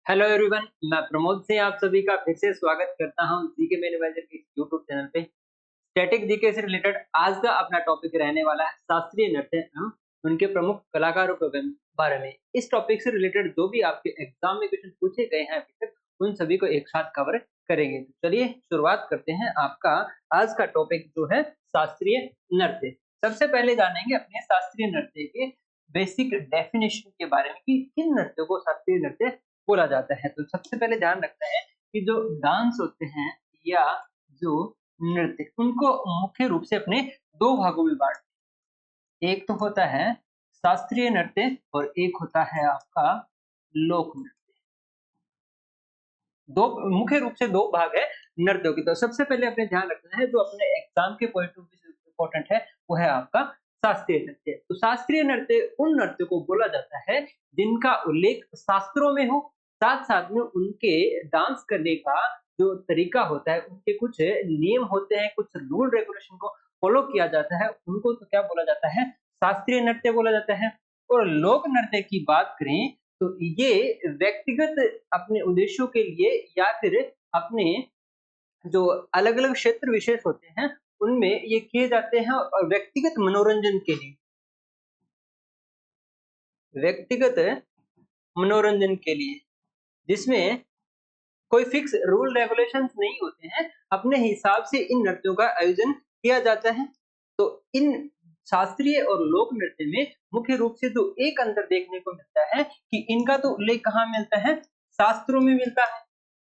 Hello everyone, मैं प्रमोद सिंह आप सभी का फिर से स्वागत करता हूं जीके मेन एडवाइजर के यूट्यूब चैनल पे। स्टैटिक जीके से रिलेटेड आज का अपना टॉपिक रहने वाला है शास्त्रीय नृत्य एवं उनके प्रमुख कलाकारों के बारे में। इस टॉपिक से रिलेटेड जो भी आपके एग्जाम में क्वेश्चन पूछे गए हैं अभी तक, उन सभी को एक साथ कवर करेंगे। तो चलिए शुरुआत करते हैं। आपका आज का टॉपिक जो है शास्त्रीय नृत्य। सबसे पहले जानेंगे अपने शास्त्रीय नृत्य के बेसिक डेफिनेशन के बारे में कि किन नृत्यों को शास्त्रीय नृत्य बोला जाता है। तो सबसे पहले ध्यान रखते हैं कि जो डांस होते हैं या जो नृत्य, उनको मुख्य रूप से अपने दो भागों में बांटते हैं। एक तो होता है शास्त्रीय नृत्य और एक होता है आपका लोक नृत्य। दो मुख्य रूप से दो भाग है नृत्यों की। तो सबसे पहले अपने ध्यान रखना है, जो अपने एग्जाम के पॉइंट ऑफ व्यू से इम्पोर्टेंट है, वो है आपका शास्त्रीय नृत्य। तो शास्त्रीय नृत्य उन नृत्यों को बोला जाता है जिनका उल्लेख शास्त्रों में हो, साथ साथ में उनके डांस करने का जो तरीका होता है, उनके कुछ नियम होते हैं, कुछ रूल रेगुलेशन को फॉलो किया जाता है, उनको तो क्या बोला जाता है, शास्त्रीय नृत्य बोला जाता है। और लोक नृत्य की बात करें तो ये व्यक्तिगत अपने उद्देश्यों के लिए या फिर अपने जो अलग-अलग क्षेत्र विशेष होते हैं, उनमें ये किए जाते हैं और व्यक्तिगत मनोरंजन के लिए। व्यक्तिगत मनोरंजन के लिए, जिसमें कोई फिक्स रूल रेगुलेशंस नहीं होते हैं, अपने हिसाब से इन नृत्यों का आयोजन किया जाता है। तो इन शास्त्रीय और लोक नृत्य में मुख्य रूप से जो एक अंतर देखने को मिलता है कि इनका तो उल्लेख कहाँ मिलता है, शास्त्रों में मिलता है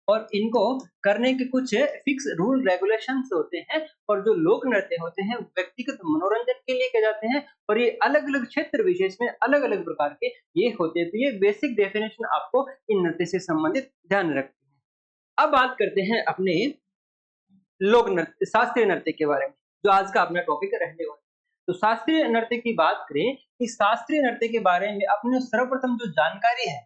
और इनको करने के कुछ फिक्स रूल रेगुलेशंस होते हैं। और जो लोक नृत्य होते हैं व्यक्तिगत मनोरंजन के लिए किए जाते हैं और ये अलग-अलग क्षेत्र विशेष में अलग-अलग प्रकार के ये होते हैं। तो ये बेसिक डेफिनेशन आपको इन नृत्य से संबंधित ध्यान रखते हैं। अब बात करते हैं अपने लोक नृत्य शास्त्रीय नृत्य के बारे में, जो आज का अपना टॉपिक रहने वाला है। तो शास्त्रीय नृत्य की बात करें कि शास्त्रीय नृत्य के बारे में अपने सर्वप्रथम जो जानकारी है,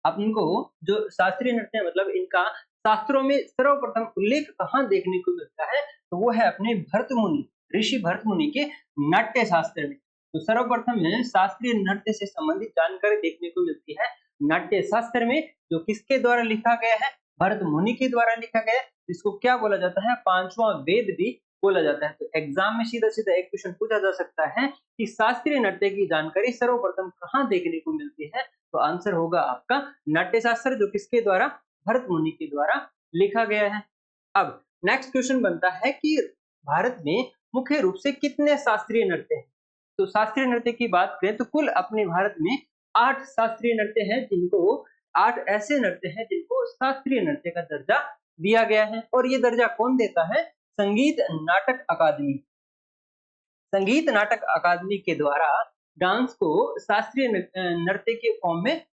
आपको जो शास्त्रीय नृत्य मतलब इनका शास्त्रों में सर्वप्रथम उल्लेख कहाँ देखने को मिलता है, तो वो है अपने भरत मुनि, ऋषि भरत मुनि के नाट्य शास्त्र में। तो सर्वप्रथम में शास्त्रीय नृत्य से संबंधित जानकारी देखने को मिलती है नाट्य शास्त्र में, जो किसके द्वारा लिखा गया है, भरत मुनि के द्वारा लिखा गया है। इसको क्या बोला जाता है, पांचवा वेद भी बोला जाता है। तो एग्जाम में सीधा सीधा एक क्वेश्चन पूछा जा सकता है कि शास्त्रीय नृत्य की जानकारी सर्वप्रथम कहाँ देखने को मिलती है, तो आंसर होगा आपका नाट्यशास्त्र, जो किसके द्वारा, भरत मुनि के द्वारा लिखा गया है। अब नेक्स्ट क्वेश्चन बनता है कि भारत में मुख्य रूप से कितने शास्त्रीय नृत्य हैं। तो शास्त्रीय नृत्य की बात करें तो कुल अपने भारत में 8 शास्त्रीय नृत्य हैं, जिनको 8 ऐसे नृत्य हैं जिनको शास्त्रीय नृत्य का दर्जा दिया गया है। और ये दर्जा कौन देता है, संगीत नाटक अकादमी। संगीत नाटक अकादमी के द्वारा डांस को शास्त्रीय नृत्य के फॉर्म में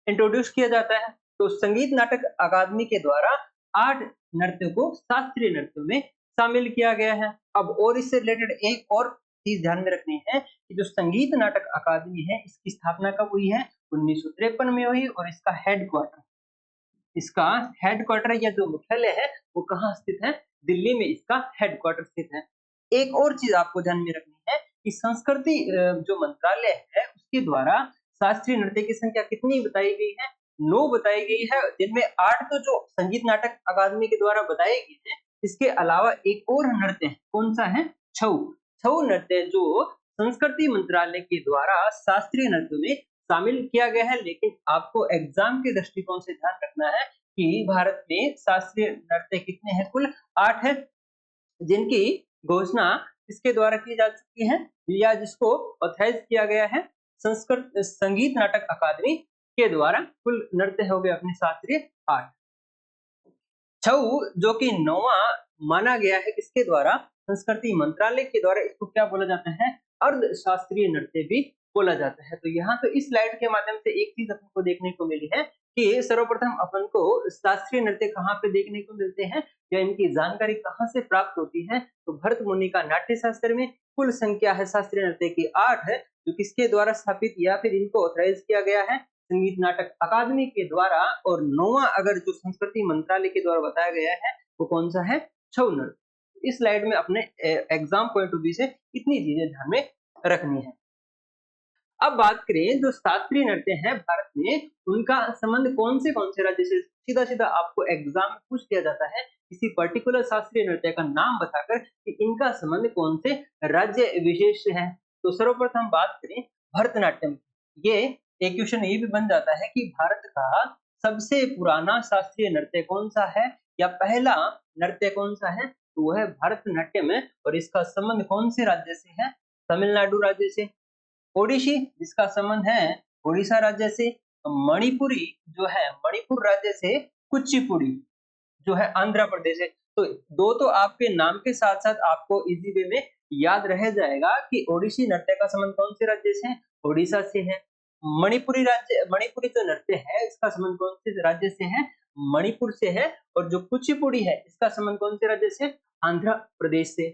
इंट्रोड्यूस किया जाता है। तो संगीत नाटक अकादमी के द्वारा 8 नृत्यों को शास्त्रीय नृत्यों में शामिल किया गया है। अब और इससे रिलेटेड एक और चीज ध्यान में रखनी है कि जो संगीत नाटक अकादमी है, इसकी स्थापना कब हुई है, 1953 में हुई। और इसका हेडक्वार्टर या जो मुख्यालय है वो कहाँ स्थित है, दिल्ली में इसका हेडक्वार्टर स्थित है। एक और चीज आपको ध्यान में रखनी है कि संस्कृति जो मंत्रालय है उसके द्वारा शास्त्रीय नृत्य की संख्या कितनी बताई गई है, 9 बताई गई है, जिनमें 8 तो जो संगीत नाटक अकादमी के द्वारा बताए गए हैं, इसके अलावा एक और नृत्य है, कौन सा है, छऊ। छऊ नृत्य जो संस्कृति मंत्रालय के द्वारा शास्त्रीय नृत्य में शामिल किया गया है। लेकिन आपको एग्जाम के दृष्टिकोण से ध्यान रखना है कि भारत में शास्त्रीय नृत्य कितने हैं, कुल 8 है, जिनकी घोषणा किसके द्वारा की जा चुकी है या जिसको ऑथराइज किया गया है, संस्कृत संगीत नाटक अकादमी के द्वारा। कुल नृत्य हो गए अपने शास्त्रीय 8। छऊ जो कि 9वां माना गया है, किसके द्वारा, संस्कृति मंत्रालय के द्वारा। इसको क्या बोला जाता है, अर्ध शास्त्रीय नृत्य भी बोला जाता है। तो यहाँ तो इस स्लाइड के माध्यम से एक चीज अपन को देखने को मिली है कि सर्वप्रथम अपन को शास्त्रीय नृत्य कहाँ पे देखने को मिलते हैं या इनकी जानकारी कहाँ से प्राप्त होती है। तो भरत मुनि का नाट्य शास्त्र में कुल संख्या है शास्त्रीय नृत्य की 8 है, जो किसके द्वारा स्थापित या फिर इनको ऑथराइज किया गया है, संगीत नाटक अकादमी के द्वारा। और 9वां अगर जो संस्कृति मंत्रालय के द्वारा बताया गया है वो कौन सा है, छऊ नृत्य। इस स्लाइड में अपने एग्जाम पॉइंट ऑफ व्यू से इतनी चीजें ध्यान में रखनी है। अब बात करें जो शास्त्रीय नृत्य हैं भारत में, उनका संबंध कौन से राज्य से? सीधा-सीधा आपको एग्जाम में पूछ लिया जाता है किसी पर्टिकुलर शास्त्रीय नृत्य का नाम बताकर कि इनका संबंध कौन से राज्य विशेष से है। तो सर्वप्रथम बात करें भरतनाट्यम, ये एक क्वेश्चन ये भी बन जाता है कि भारत का सबसे पुराना शास्त्रीय नृत्य कौन सा है या पहला नृत्य कौन सा है? तो वो है भरतनाट्यम है और इसका संबंध कौन से राज्य से है? तमिलनाडु राज्य से। ओडिसी जिसका संबंध है उड़ीसा राज्य से। मणिपुरी जो है मणिपुर राज्य से। कुचिपुड़ी जो है आंध्र प्रदेश से। तो दो तो आपके नाम के साथ साथ आपको इजी वे में याद रह जाएगा कि ओडिसी नृत्य का संबंध कौन से राज्य से है? उड़ीसा से है। मणिपुरी जो नृत्य है इसका संबंध कौन से राज्य से है? मणिपुर से है। और जो कुचिपुड़ी है इसका संबंध कौन से राज्य से? आंध्र प्रदेश से।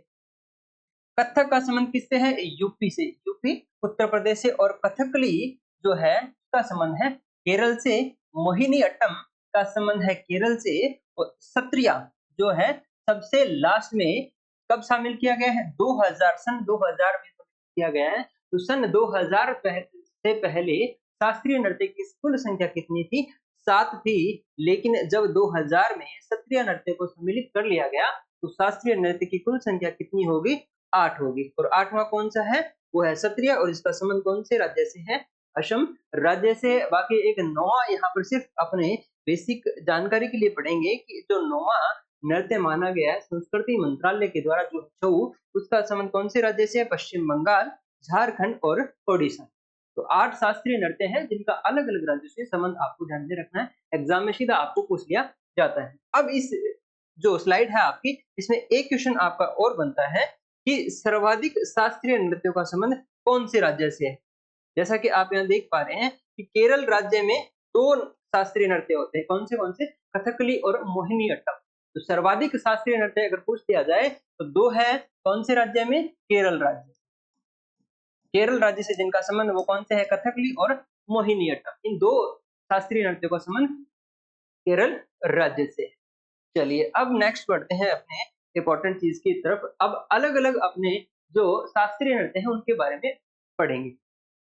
कथक का संबंध किससे है? यूपी से। यूपी उत्तर प्रदेश से। और कथकली जो है उसका संबंध है केरल से। मोहिनीअट्टम का संबंध है केरल से। और सत्रिया जो है सबसे लास्ट में कब शामिल किया गया है? 2000 सन 2000 में किया गया है। तो सन 2000 से पहले शास्त्रीय नृत्य की कुल संख्या कितनी थी? 7 थी। लेकिन जब 2000 में सत्रिया नृत्य को सम्मिलित कर लिया गया तो शास्त्रीय नृत्य की कुल संख्या कितनी होगी? 8 होगी। और 8वां कौन सा है? वो है सत्रिया। और इसका संबंध कौन से राज्य से है? असम राज्य से। बाकी एक 9वां यहाँ पर सिर्फ अपने बेसिक जानकारी के लिए पढ़ेंगे कि जो 9वां नृत्य माना गया है संस्कृति मंत्रालय के द्वारा जो छऊ, उसका संबंध कौन से राज्य से है? पश्चिम बंगाल, झारखंड और ओडिशा। तो 8 शास्त्रीय नृत्य हैं जिनका अलग अलग राज्यों से संबंध आपको ध्यान में रखना है। एग्जाम में सीधा आपको पूछ लिया जाता है। अब इस जो स्लाइड है आपकी, इसमें एक क्वेश्चन आपका और बनता है कि सर्वाधिक शास्त्रीय नृत्यों का संबंध कौन से राज्य से है? जैसा कि आप यहाँ देख पा रहे हैं कि केरल राज्य में 2 शास्त्रीय नृत्य होते हैं। कौन से? कथकली और मोहिनीअट्टम। तो सर्वाधिक शास्त्रीय नृत्य अगर पूछ लिया जाए तो 2 है। कौन से राज्य में? केरल राज्य। केरल राज्य से जिनका संबंध वो कौन से है? कथकली और मोहिनीअट्टम। इन 2 शास्त्रीय नृत्यों का संबंध केरल राज्य से। चलिए अब नेक्स्ट बढ़ते हैं अपने इंपॉर्टेंट चीज की तरफ। अब अलग अलग अपने जो शास्त्रीय नृत्य हैं उनके बारे में पढ़ेंगे।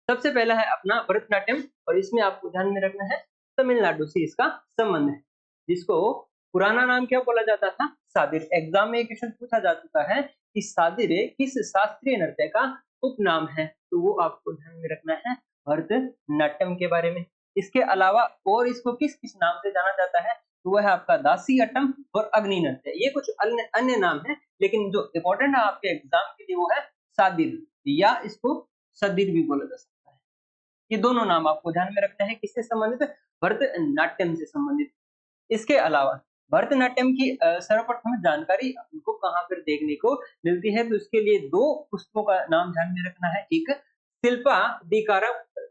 सबसे पहला है अपना भरतनाट्यम और इसमें आपको ध्यान में रखना है तमिलनाडु से इसका संबंध है, जिसको पुराना नाम क्या बोला जाता था? सादिर। एग्जाम में एक क्वेश्चन पूछा जा चुका है कि सादिर किस शास्त्रीय नृत्य का उपनाम है? तो वो आपको ध्यान में रखना है भरतनाट्यम के बारे में। इसके अलावा और इसको किस किस नाम से जाना जाता है? तो वह है आपका दासीअट्टम और अग्नि नृत्य। ये कुछ अन्य नाम है, लेकिन जो इंपॉर्टेंट है आपके एग्जाम के लिए वो है सादिर या इसको सदिर भी बोला जा सकता है। ये दोनों नाम आपको ध्यान में रखना है। किससे संबंधित? भरतनाट्यम से संबंधित। इसके अलावा भरतनाट्यम की सर्वप्रथम जानकारी आपको कहाँ पर देखने को मिलती है? तो इसके लिए 2 पुस्तकों का नाम ध्यान में रखना है। एक शिल्पा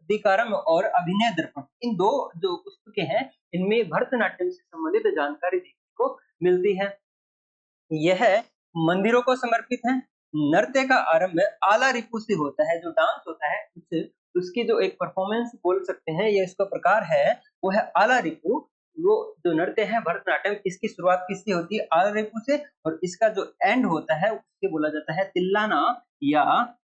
दीकारम और अभिनय दर्पण। इन 2 जो पुस्तकें हैं इनमें भरतनाट्यम से संबंधित जानकारी देखने को मिलती है। यह मंदिरों को समर्पित है। नृत्य का आरंभ आला रिपु से होता है। जो डांस होता है उसकी जो एक परफॉर्मेंस बोल सकते हैं या इसका प्रकार है वो है आला रिपु। वो जो नृत्य है भरतनाट्यम, इसकी शुरुआत किससे होती है? आला रिपु से। और इसका जो एंड होता है उससे बोला जाता है तिल्लाना या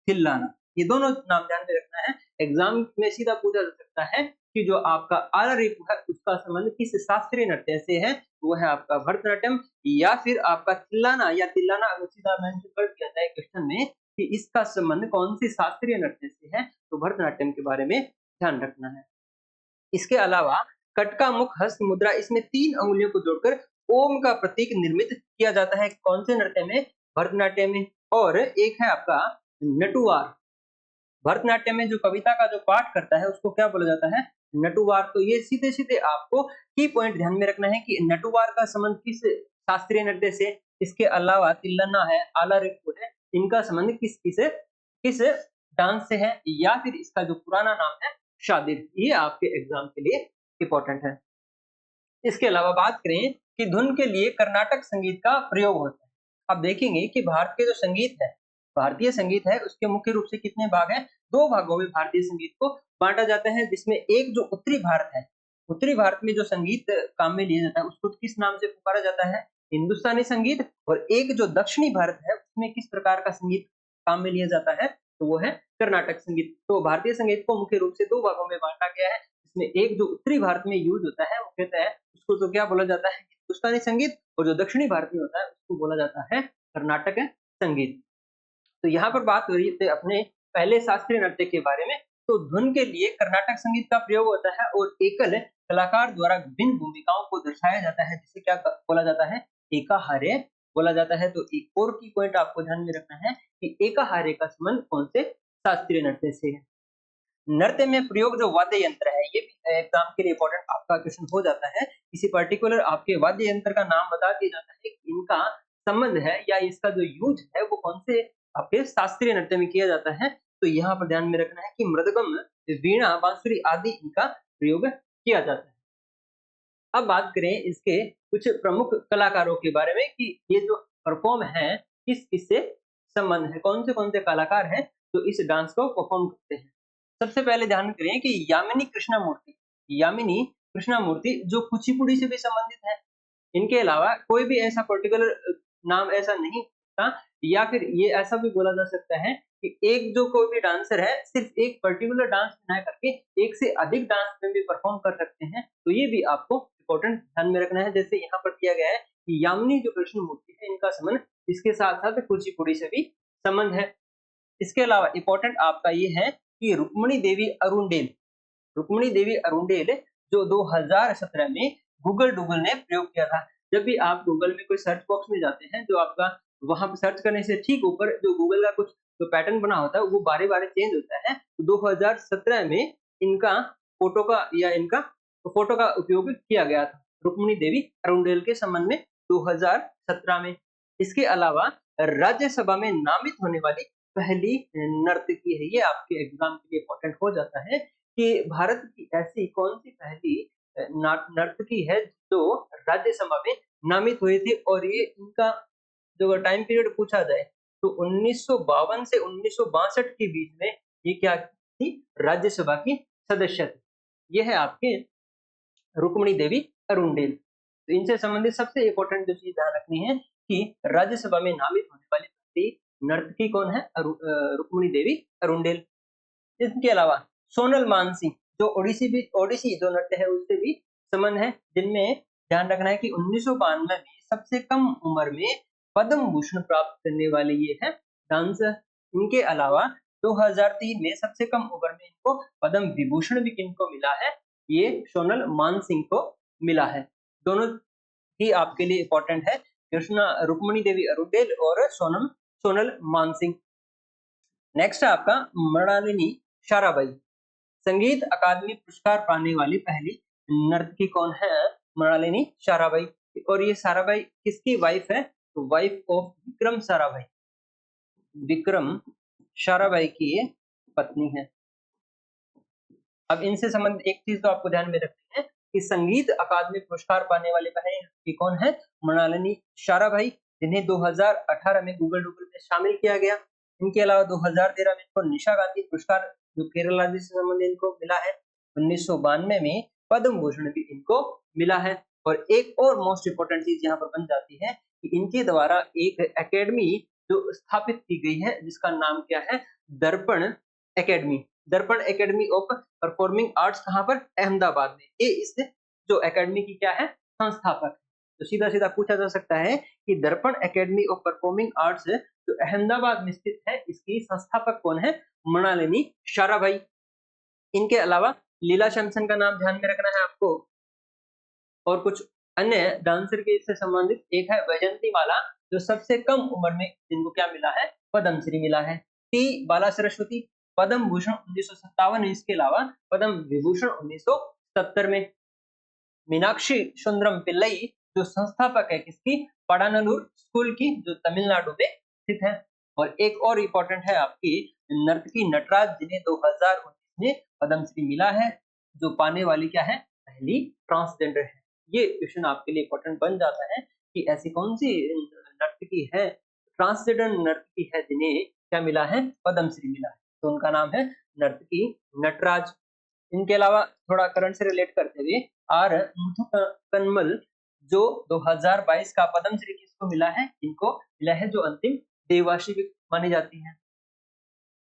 थिल्लाना। ये दोनों नाम ध्यान में रखना है। एग्जाम में सीधा पूछा जा सकता है कि जो आपका आला रिपु है उसका संबंध किस शास्त्रीय नृत्य से है? वो है आपका भरतनाट्यम। या फिर आपका तिल्लाना अगर सीधा मेंशन कर दिया जाए क्वेश्चन में कि इसका संबंध कौन सी शास्त्रीय नृत्य से है, तो भरतनाट्यम के बारे में ध्यान रखना है। इसके अलावा कटका मुख हस्त मुद्रा, इसमें 3 अंगुलियों को जोड़कर ओम का प्रतीक निर्मित किया जाता है। कौन से नृत्य में? भरतनाट्यम में। और एक है आपका नटुवार। भरतनाट्यम में जो कविता का जो पाठ करता है उसको क्या बोला जाता है? नटुवार। तो ये सीधे सीधे आपको की पॉइंट ध्यान में रखना है कि नटुवार का संबंध किस शास्त्रीय नृत्य से। इसके अलावा तिल्लना है, आला रिपु है, इनका संबंध किस डांस से है या फिर इसका जो पुराना नाम है शादिर। ये आपके एग्जाम के लिए इंपॉर्टेंट है। इसके अलावा बात करें कि धुन के लिए कर्नाटक संगीत का प्रयोग होता है। अब देखेंगे कि भारतीय संगीत है उसके मुख्य रूप से कितने भाग हैं? 2 भागों में भारतीय संगीत को बांटा जाता है, जिसमें एक जो उत्तरी भारत है, उत्तरी भारत में जो संगीत काम में लिया जाता है उसको किस नाम से पुकारा जाता है? हिंदुस्तानी संगीत। और एक जो दक्षिणी भारत है उसमें किस प्रकार का संगीत काम में लिया जाता है? तो वो है कर्नाटक संगीत। तो भारतीय संगीत को मुख्य रूप से 2 भागों में बाँटा गया है। इसमें एक जो उत्तरी भारत में यूज़ होता है, वो कहते हैं उसको तो क्या बोला जाता है हिंदुस्तानी संगीत, और जो दक्षिणी भारत में होता है उसको बोला जाता है कर्नाटक संगीत। तो यहाँ पर बात हो रही थी अपने पहले शास्त्रीय नृत्य के बारे में। तो धुन के लिए कर्नाटक संगीत का प्रयोग होता है और एकल कलाकार द्वारा विभिन्न भूमिकाओं को दर्शाया जाता है, जिसे क्या बोला जाता है एकाहारे बोला जाता है। तो एक और की पॉइंट आपको ध्यान में रखना है कि एकाहारे का संबंध कौन से शास्त्रीय नृत्य से है। नृत्य में प्रयोग जो वाद्य यंत्र है, ये भी एग्जाम के लिए इंपॉर्टेंट आपका क्वेश्चन हो जाता है। किसी पर्टिकुलर आपके वाद्य यंत्र का नाम बता दिया जाता है, इनका संबंध है या इसका जो यूज है वो कौन से आपके शास्त्रीय नृत्य में किया जाता है। तो यहाँ पर ध्यान में रखना है कि मृदगम, वीणा, बांसुरी आदि इनका प्रयोग किया जाता है। अब बात करें इसके कुछ प्रमुख कलाकारों के बारे में कि ये जो परफॉर्म है किस किससे संबंध है, कौन से कलाकार हैं जो इस डांस को परफॉर्म करते हैं। सबसे पहले ध्यान करें कि यामिनी कृष्णमूर्ति जो कुचिपुड़ी से भी संबंधित है। इनके अलावा कोई भी ऐसा पर्टिकुलर नाम ऐसा नहीं होता, या फिर ये ऐसा भी बोला जा सकता है कि एक जो कोई भी डांसर है सिर्फ एक पर्टिकुलर डांस ना करके एक से अधिक डांस में भी परफॉर्म कर सकते हैं। तो ये भी आपको इम्पोर्टेंट ध्यान में रखना है। जैसे यहाँ पर दिया गया है कि यामिनी जो कृष्ण मूर्ति है इनका संबंध इसके साथ साथ कुचिपुड़ी से भी संबंध है। इसके अलावा इम्पोर्टेंट आपका ये है कि रुक्मिणी देवी अरुणडेल जो 2017 में गूगल डूगल ने प्रयोग किया था। जब भी आप गूगल में कोई सर्च बॉक्स में जाते हैं, जो आपका वहां पर सर्च करने से ठीक ऊपर जो गूगल का कुछ जो पैटर्न बना होता है वो बारे बारे चेंज होता है। तो 2017 में इनका फोटो का उपयोग किया गया था रुक्मिणी देवी अरुणडेल के संबंध में 2017 में। इसके अलावा राज्यसभा में नामित होने वाली पहली नर्तकी है, ये आपके एग्जाम के लिए इंपॉर्टेंट हो जाता है कि भारत की ऐसी कौन सी पहली नर्तकी है जो राज्यसभा में नामित हुई थी। और ये इनका जो टाइम पीरियड पूछा जाए तो 1952 से 1962 के बीच में ये क्या थी, राज्यसभा की सदस्य थी। ये है आपके रुक्मिणी देवी अरुणडेल। तो इनसे संबंधित सबसे इम्पोर्टेंट जो चीज ध्यान रखनी है कि राज्यसभा में नामित होने वाली पहली नर्तकी कौन है, रुक्मिणी देवी अरुणडेल। इसके अलावा सोनल मानसिंह जो ओडिसी जो नृत्य है उससे भी संबंध है, जिनमें ध्यान रखना है कि 1992 में सबसे कम उम्र में पद्म भूषण प्राप्त करने वाले ये है डांसर। इनके अलावा 2003 में सबसे कम उम्र में इनको पद्म विभूषण भी किनको मिला है, ये सोनल मानसिंह को मिला है। दोनों ही आपके लिए इंपॉर्टेंट है, रुक्मिणी देवी अरुणडेल और सोनल मानसिंह। नेक्स्ट है आपका मृणालिनी साराभाई। संगीत अकादमी पुरस्कार पाने वाली पहली नर्तकी कौन है, मृणालिनी साराभाई। और ये साराभाई किसकी वाइफ है, तो वाइफ ऑफ विक्रम साराभाई की ये पत्नी है। अब इनसे संबंधित एक चीज तो आपको ध्यान में रखनी है कि संगीत अकादमी पुरस्कार पाने वाले पहली नर्तकी कौन है, मृणालिनी साराभाई, जिन्हें 2018 में गूगल डूगल में शामिल किया गया। इनके अलावा 2013 में इनको निशा गांधी पुरस्कार जो केरल राज्य से संबंधित इनको मिला है। 1992 में पद्म भूषण भी इनको मिला है। और एक और मोस्ट इंपोर्टेंट चीज यहाँ पर बन जाती है कि इनके द्वारा एक एकेडमी जो स्थापित की गई है जिसका नाम क्या है, दर्पण एकेडमी ऑफ परफॉर्मिंग आर्ट्स, कहाँ पर, अहमदाबाद में। ये इस जो एकेडमी की क्या है, संस्थापक है। तो सीधा सीधा पूछा जा सकता है कि दर्पण एकेडमी ऑफ परफॉर्मिंग आर्ट्स जो अहमदाबाद में स्थित है इसकी संस्थापक कौन है, मृणालिनी साराभाई। इनके अलावा लीला शमसन का नाम ध्यान में रखना है आपको। और कुछ अन्य डांसर के इससे संबंधित एक है वैजंती माला जो सबसे कम उम्र में जिनको क्या मिला है, पद्मश्री मिला है। टी बाला सरस्वती पद्म भूषण 1957 में, इसके अलावा पद्म विभूषण 1970 में। मीनाक्षी सुंदरम पिल्लई जो संस्थापक है किसकी, पडानलूर स्कूल की जो तमिलनाडु में स्थित है। और एक और इम्पोर्टेंट है आपकी नर्तकी नटराज जिन्हें 2019 में पद्मश्री मिला है, जो पाने वाली क्या है, पहली ट्रांसजेंडर है। ये क्वेश्चन आपके लिए इम्पोर्टेंट बन जाता है कि ऐसी कौन सी नर्तकी है, ट्रांसजेंडर नर्तकी है जिन्हें क्या मिला है, पद्मश्री मिला है। तो उनका नाम है नर्तकी नटराज। इनके अलावा थोड़ा करंट से रिलेट करते हुए आर मुथुकन्मल जो 2022 का पद्मश्री किसको मिला है, इनको मिला है जो अंतिम देवाशी मानी जाती है।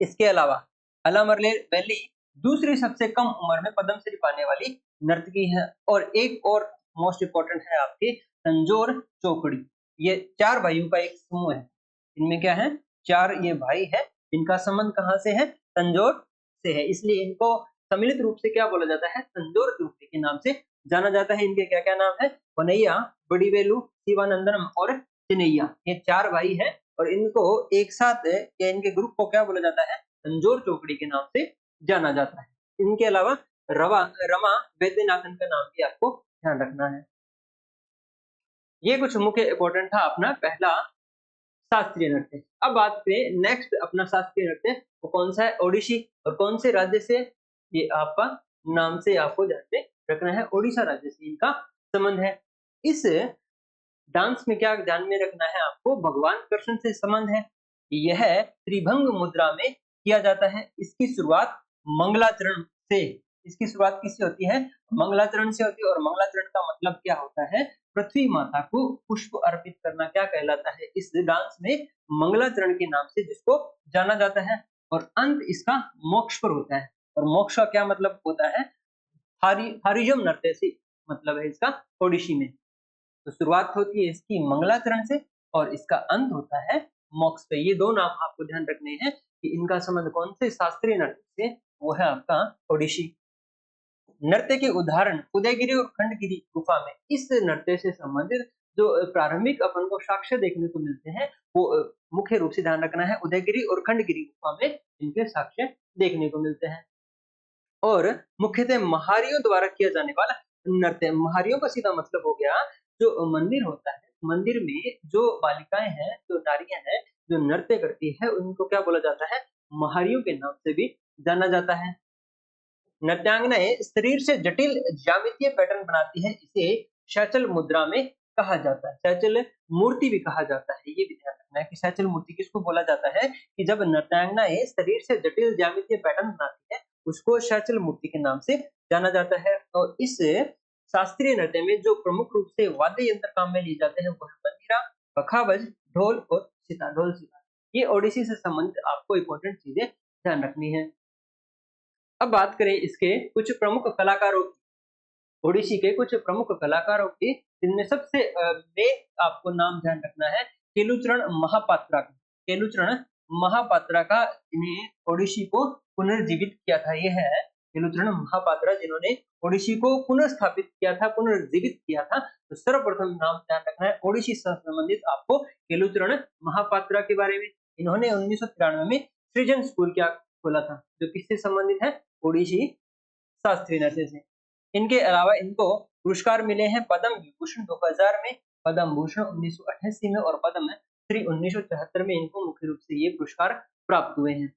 इसके अलावा अलामरले वैली दूसरी सबसे कम उम्र में पद्मश्री पाने वाली नर्तकी है। और एक और मोस्ट इम्पोर्टेंट है आपके तंजोर चौकड़ी। ये 4 भाइयों का एक समूह है। इनमें क्या है, 4 ये भाई है। इनका संबंध कहाँ से है, तंजोर से है, इसलिए इनको सम्मिलित रूप से क्या बोला जाता है, तंजोर चौकड़ी के नाम से जाना जाता है। इनके क्या क्या नाम है, वनैया, बड़ीवेलू, शिवानंदनम और चिनैया। ये 4 भाई है और इनको एक साथ या इनके ग्रुप को क्या बोला जाता है, तंजोर चौकड़ी के नाम से जाना जाता है। इनके अलावा रमा वैद्यनाथन का नाम भी आपको ध्यान रखना है। ये कुछ मुख्य इंपॉर्टेंट था अपना पहला शास्त्रीय नृत्य। अब बात करें नेक्स्ट अपना शास्त्रीय नृत्य वो कौन सा है, ओडिसी। और कौन से राज्य से, ये आपका नाम से आपको ध्यान में रखना है, ओडिशा राज्य से इनका संबंध है। इस डांस में क्या ध्यान में रखना है आपको, भगवान कृष्ण से संबंध है। यह त्रिभंग मुद्रा में किया जाता है। इसकी शुरुआत मंगलाचरण से, इसकी शुरुआत किससे होती है, मंगलाचरण से होती है। और मंगलाचरण का मतलब क्या होता है, पृथ्वी माता को पुष्प अर्पित करना क्या कहलाता है, इस डांस में मंगलाचरण के नाम से जिसको जाना जाता है। और अंत इसका मोक्ष पर होता है। और मोक्ष का क्या मतलब होता है, हारिजम नृत्य से मतलब है इसका ओडिसी में। तो शुरुआत होती है इसकी मंगलाचरण से और इसका अंत होता है मोक्ष पे। ये 2 नाम आपको ध्यान रखने हैं कि इनका संबंध कौन से शास्त्रीय नृत्य से, वो है आपका ओडिसी। नृत्य के उदाहरण उदयगिरी और खंडगिरी गुफा में इस नृत्य से संबंधित जो प्रारंभिक अपन को साक्ष्य देखने को मिलते हैं वो मुख्य रूप से ध्यान रखना है, उदयगिरी और खंडगिरी गुफा में इनके साक्ष्य देखने को मिलते हैं। और मुख्यतः महारियों द्वारा किया जाने वाला नृत्य, महारियों का सीधा मतलब हो गया जो मंदिर होता है, मंदिर में जो बालिकाएं हैं, जो नारियां हैं, जो नृत्य करती है, उनको क्या बोला जाता है, महारियों के नाम से भी जाना जाता है। नृत्यांगनाएं शरीर से जटिल ज्यामितीय पैटर्न बनाती है, इसे शैचल मुद्रा में कहा जाता है, शैचल मूर्ति भी कहा जाता है। ये भी ध्यान रखना है कि शैचल मूर्ति किसको बोला जाता है, कि जब नृत्यांगनाएं शरीर से जटिल ज्यामितीय पैटर्न बनाती है उसको शैचल मूर्ति के नाम से जाना जाता है। और इस शास्त्रीय नृत्य में जो प्रमुख रूप से वाद्य यंत्र काम में लिए जाते हैं वो है मंजीरा, पखावज, ढोल और सितार, ढोल सितार। ये ओडिसी से संबंधित आपको इंपॉर्टेंट चीजें ध्यान रखनी है। अब बात करें इसके कुछ प्रमुख कलाकारों की, ओडिसी के कुछ प्रमुख कलाकारों की, जिनमें सबसे मेन आपको नाम ध्यान रखना है केलुचरण महापात्रा का। केलुचरण महापात्रा का इन्हें ओडिसी को पुनर्जीवित किया था। ये है केलुचरण महापात्रा जिन्होंने ओडिसी को पुनर्स्थापित किया था, पुनर्जीवित किया था। तो सर्वप्रथम नाम ध्यान रखना है ओडिसी से संबंधित आपको केलुचरण महापात्रा के बारे में। इन्होंने 1993 में सृजन स्कूल क्या खोला था, जो किससे संबंधित है, ओडिसी शास्त्रीय नृत्य से। इनके अलावा इनको पुरस्कार मिले हैं पद्म विभूषण 2000 में, पद्म भूषण 1988 में और पद्म श्री 1974 में इनको मुख्य रूप से ये पुरस्कार प्राप्त हुए हैं।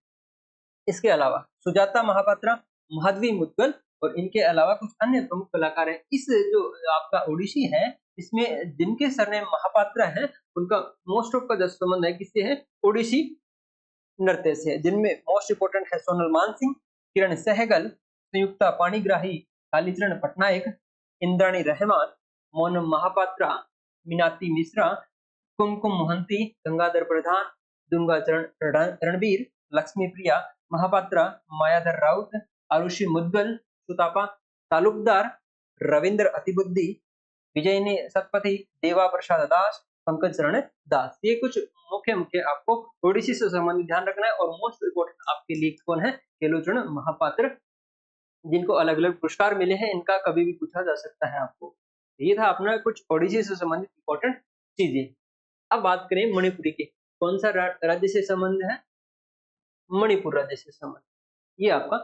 इसके अलावा सुजाता महापात्रा, माधवी मुद्गल और इनके अलावा कुछ अन्य प्रमुख कलाकार हैं। इस जो आपका ओडिसी है इसमें जिनके सरनेम महापात्रा है उनका मोस्ट ऑफ का जो संबंध है किससे है, ओडिसी नृत्य से, जिनमें मोस्ट इंपोर्टेंट है सोनल मानसिंह, किरण सहगल, संयुक्ता पाणिग्राही, कालीचरण पटनायक, इंद्राणी रहमान, मोनम महापात्रा, मीनाती मिश्रा, कुमकुम मोहंती, गंगाधर प्रधान, दुंगाचरण रणबीर, लक्ष्मी प्रिया महापात्रा, मायाधर राउत, आरुषि मुद्गल, सुतापा तालुकदार, रविंद्र अतिबुद्धि, विजयनी सतपथी, देवा प्रसाद दास, पंकज शरण दास। ये कुछ मुख्य मुख्य आपको ओडिसी से संबंधित ध्यान रखना है। और मोस्ट इम्पोर्टेंट आपके लिए कौन है, केलुचरण महापात्र, जिनको अलग अलग पुरस्कार मिले हैं, इनका कभी भी पूछा जा सकता है आपको। ये था अपना कुछ ओडिसी से संबंधित इंपॉर्टेंट चीजें। अब बात करें मणिपुरी के, कौन सा राज्य से संबंध है, मणिपुर राज्य से संबंध, ये आपका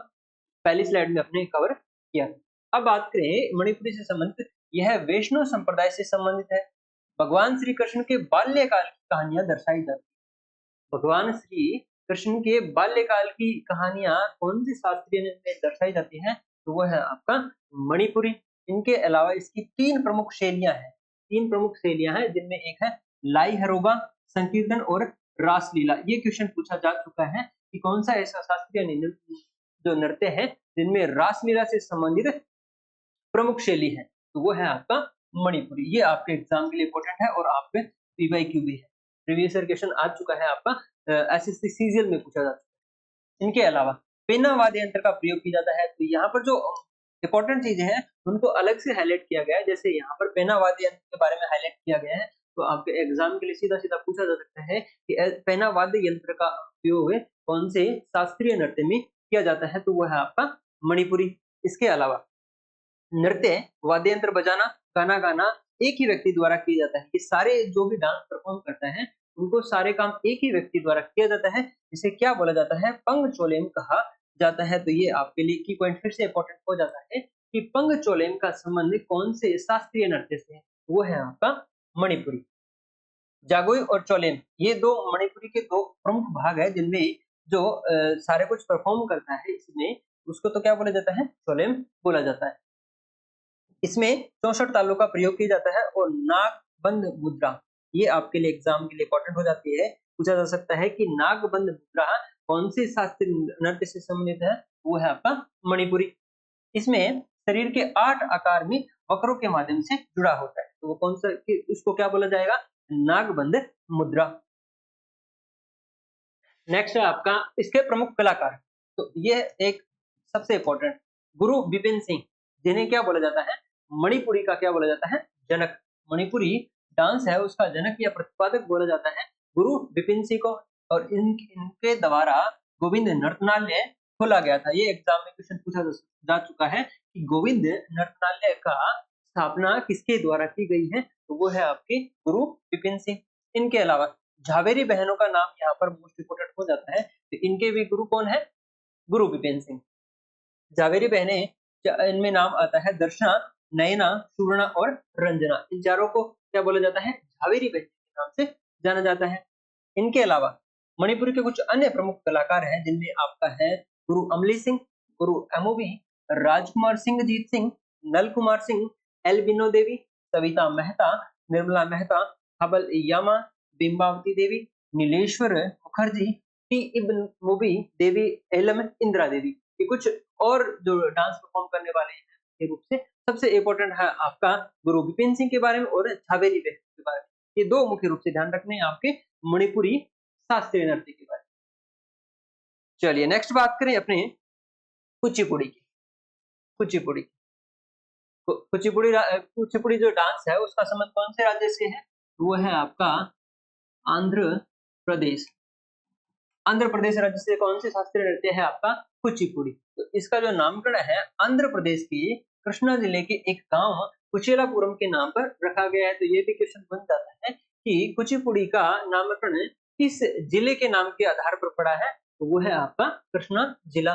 पहली स्लाइड में अपने कवर किया। अब बात करें मणिपुरी से संबंधित, यह वैष्णव संप्रदाय से संबंधित है। भगवान श्री कृष्ण के बाल्यकाल की कहानियां दर्शाई जाती है। भगवान श्री कृष्ण के बाल्यकाल की कहानियां कौन सी शास्त्रीय में दर्शाई जाती हैं, तो वो है आपका मणिपुरी। इनके अलावा इसकी 3 प्रमुख शैलियां हैं, 3 प्रमुख शैलियां हैं, जिनमें एक है लाई हरोबा, संकीर्तन और रासलीला। ये क्वेश्चन पूछा जा चुका है कि कौन सा ऐसा शास्त्रीय जो नृत्य है जिनमें रासलीला से संबंधित प्रमुख शैली है, तो वो है आपका मणिपुरी। ये आपके एग्जाम के लिए इंपॉर्टेंट है और आपके पीवाईक्यू भी है, प्रीवियस ईयर क्वेश्चन आ चुका है आपका, एसएससी सीजीएल में पूछा जा चुका है। इनके अलावा पेना वाद्य यंत्र का प्रयोग किया जाता है। तो यहाँ पर जो इम्पोर्टेंट चीजें हैं उनको अलग से हाईलाइट किया गया है। जैसे यहाँ पर पेना वाद्य यंत्र के बारे में हाईलाइट किया गया है, तो आपके एग्जाम के लिए सीधा-सीधा पूछा जा सकता है कि पेना वाद्य यंत्र का उपयोग कौन से शास्त्रीय नृत्य में किया जाता है, तो वो है आपका मणिपुरी। इसके अलावा नृत्य, वाद्य यंत्र बजाना, गाना गाना एक ही व्यक्ति द्वारा किया जाता है। ये सारे जो भी डांस परफॉर्म करता है, उनको सारे काम एक ही व्यक्ति द्वारा किया जाता है। इसे क्या बोला जाता है? पंगचोलेम कहा जाता है। तो ये आपके लिए की पॉइंट फिर से इंपॉर्टेंट हो जाता है कि पंगचोलेम का संबंध कौन से शास्त्रीय नृत्य से है? वो है आपका मणिपुरी। जागोई और चोलेम ये दो मणिपुरी के दो प्रमुख भाग है, जिनमें जो सारे कुछ परफॉर्म करता है इसमें, उसको तो क्या बोला जाता है? चोलेम बोला जाता है। इसमें 64 तालों का प्रयोग किया जाता है और नागबंध मुद्रा ये आपके लिए एग्जाम के लिए इंपॉर्टेंट हो जाती है। पूछा जा सकता है कि नागबंध मुद्रा कौन से शास्त्रीय नृत्य से संबंधित है? वो है आपका मणिपुरी। इसमें शरीर के 8 आकार में वक्रों के माध्यम से जुड़ा होता है। तो वो कौन सा इसको क्या बोला जाएगा? नागबंध मुद्रा। नेक्स्ट है आपका इसके प्रमुख कलाकार। तो ये एक सबसे इंपॉर्टेंट गुरु बिपिन सिंह, जिन्हें क्या बोला जाता है? मणिपुरी का क्या बोला जाता है? जनक। मणिपुरी डांस है उसका जनक या प्रतिपादक बोला जाता है गुरु बिपिन सिंह को। और इनके द्वारा गोविंद नर्तनालय खोला गया था। ये एग्जाम में क्वेश्चन पूछा जा चुका है कि गोविंद नर्तनालय का स्थापना किसके द्वारा की गई है? तो वो है आपके गुरु बिपिन सिंह। इनके अलावा झावेरी बहनों का नाम यहाँ पर मोस्ट इंपोर्टेंट हो जाता है। तो इनके भी गुरु कौन है? गुरु बिपिन सिंह। झावेरी बहनें इनमें नाम आता है दर्शना, नयना, सुवर्णा और रंजना। इन चारों को क्या बोला जाता है? झावेरी बहनें के नाम से जाना जाता है। इनके अलावा मणिपुर के कुछ अन्य प्रमुख कलाकार हैं, जिनमें आपका है गुरु अमली सिंह, गुरु एमओबी, राजकुमार सिंह जीत सिंह, नल कुमार सिंह, एल बिनो देवी, सविता मेहता, निर्मला मेहता, हबल यामा, बिंबावती देवी, नीलेश्वर मुखर्जी, टी इब्न मुबी देवी, एलम इंदिरा देवी। ये कुछ और जो डांस परफॉर्म करने वाले हैं के रूप से सबसे इम्पोर्टेंट है आपका गुरु बिपिन सिंह के बारे में और झावेरी बहन के बारे में। ये दो मुख्य रूप से ध्यान रखने हैं आपके मणिपुरी शास्त्रीय नृत्य के बारे में। चलिए नेक्स्ट बात करें अपने कुचिपुड़ी की। कुचिपुड़ी कुचिपुड़ी जो डांस है उसका संबंध कौन से राज्य से है? वो है आपका आंध्र प्रदेश। आंध्र प्रदेश राज्य से कौन सी शास्त्रीय नृत्य है आपका? कुचिपुड़ी। तो इसका जो नामकरण है आंध्र प्रदेश के कृष्णा जिले के एक गांव कुचेलापुरम के नाम पर रखा गया है। तो ये भी क्वेश्चन बन जाता है कि कुचिपुड़ी का नामकरण किस जिले के नाम के आधार पर पड़ा है? तो वो है आपका कृष्णा जिला।